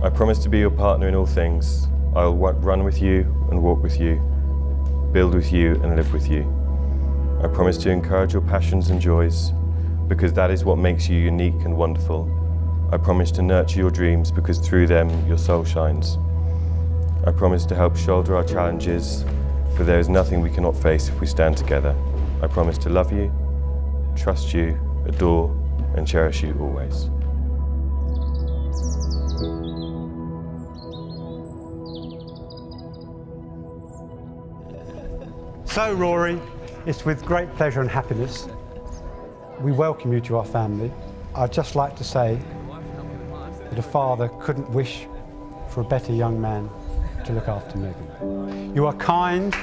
I promise to be your partner in all things. I'll run with you and walk with you, build with you and live with you. I promise to encourage your passions and joys, because that is what makes you unique and wonderful. I promise to nurture your dreams, because through them your soul shines. I promise to help shoulder our challenges, for there is nothing we cannot face if we stand together. I promise to love you, trust you, adore and cherish you always. So, Rory, it's with great pleasure and happiness we welcome you to our family. I'd just like to say that a father couldn't wish for a better young man to look after Meghan. You are kind,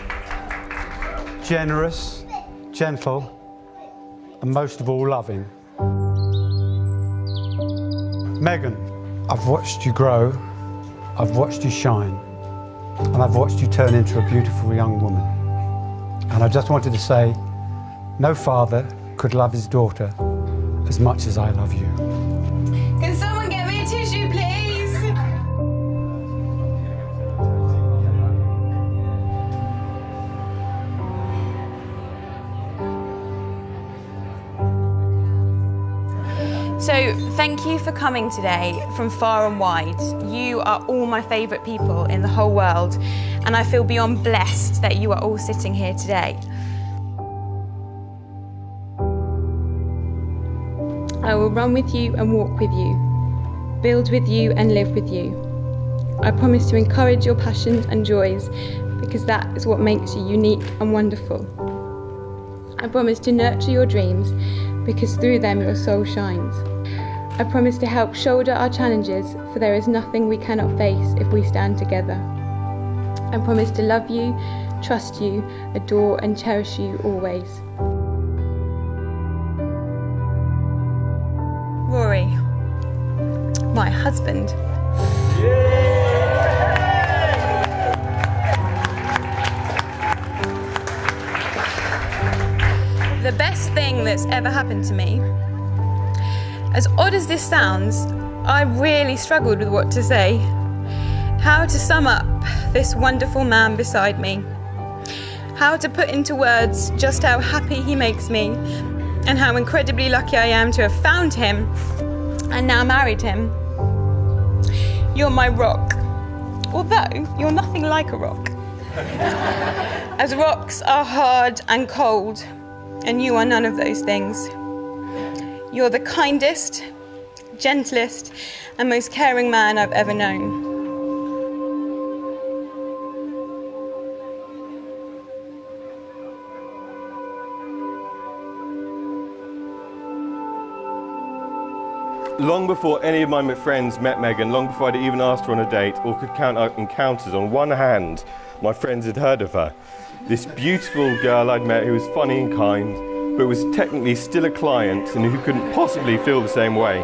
generous, gentle, and most of all, loving. Meghan, I've watched you grow, I've watched you shine, and I've watched you turn into a beautiful young woman. And I just wanted to say, no father could love his daughter as much as I love you. Can someone get me a tissue, please? So, thank you for coming today from far and wide. You are all my favourite people in the whole world, and I feel beyond blessed that you are all sitting here today. I will run with you and walk with you, build with you and live with you. I promise to encourage your passions and joys, because that is what makes you unique and wonderful. I promise to nurture your dreams, because through them your soul shines. I promise to help shoulder our challenges, for there is nothing we cannot face if we stand together. I promise to love you, trust you, adore and cherish you always. Rory, my husband. The best thing that's ever happened to me. As odd as this sounds, I really struggled with what to say. How to sum up this wonderful man beside me. How to put into words just how happy he makes me, and how incredibly lucky I am to have found him and now married him. You're my rock, although you're nothing like a rock. As rocks are hard and cold, and you are none of those things. You're the kindest, gentlest, and most caring man I've ever known. Long before any of my friends met Meghan, long before I'd even asked her on a date or could count out encounters on one hand, my friends had heard of her. This beautiful girl I'd met who was funny and kind, but was technically still a client and who couldn't possibly feel the same way.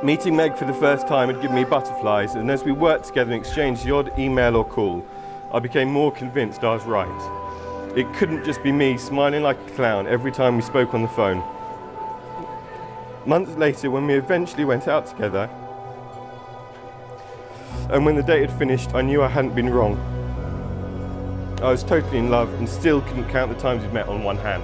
Meeting Meg for the first time had given me butterflies, and as we worked together and exchanged the odd email or call, I became more convinced I was right. It couldn't just be me smiling like a clown every time we spoke on the phone. Months later, when we eventually went out together, and when the date had finished, I knew I hadn't been wrong. I was totally in love and still couldn't count the times we'd met on one hand.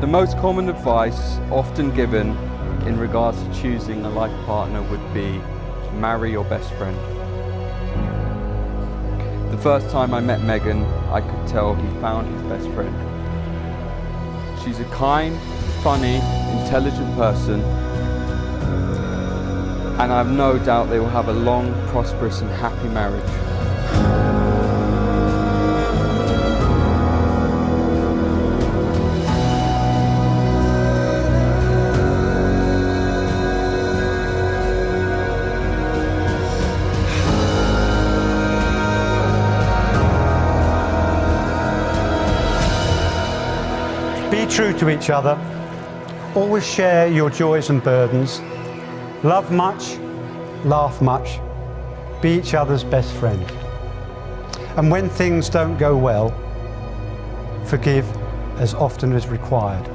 The most common advice often given in regards to choosing a life partner would be marry your best friend. The first time I met Meghan, I could tell he found his best friend. She's a kind, funny, intelligent person, and I have no doubt they will have a long, prosperous and happy marriage. Be true to each other. Always share your joys and burdens. Love much, laugh much. Be each other's best friend. And when things don't go well, forgive as often as required.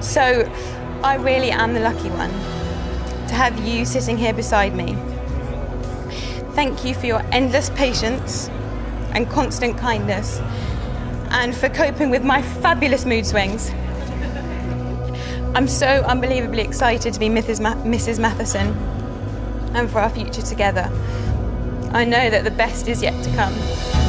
So, I really am the lucky one to have you sitting here beside me. Thank you for your endless patience and constant kindness, and for coping with my fabulous mood swings. I'm so unbelievably excited to be Mrs. Matheson and for our future together. I know that the best is yet to come.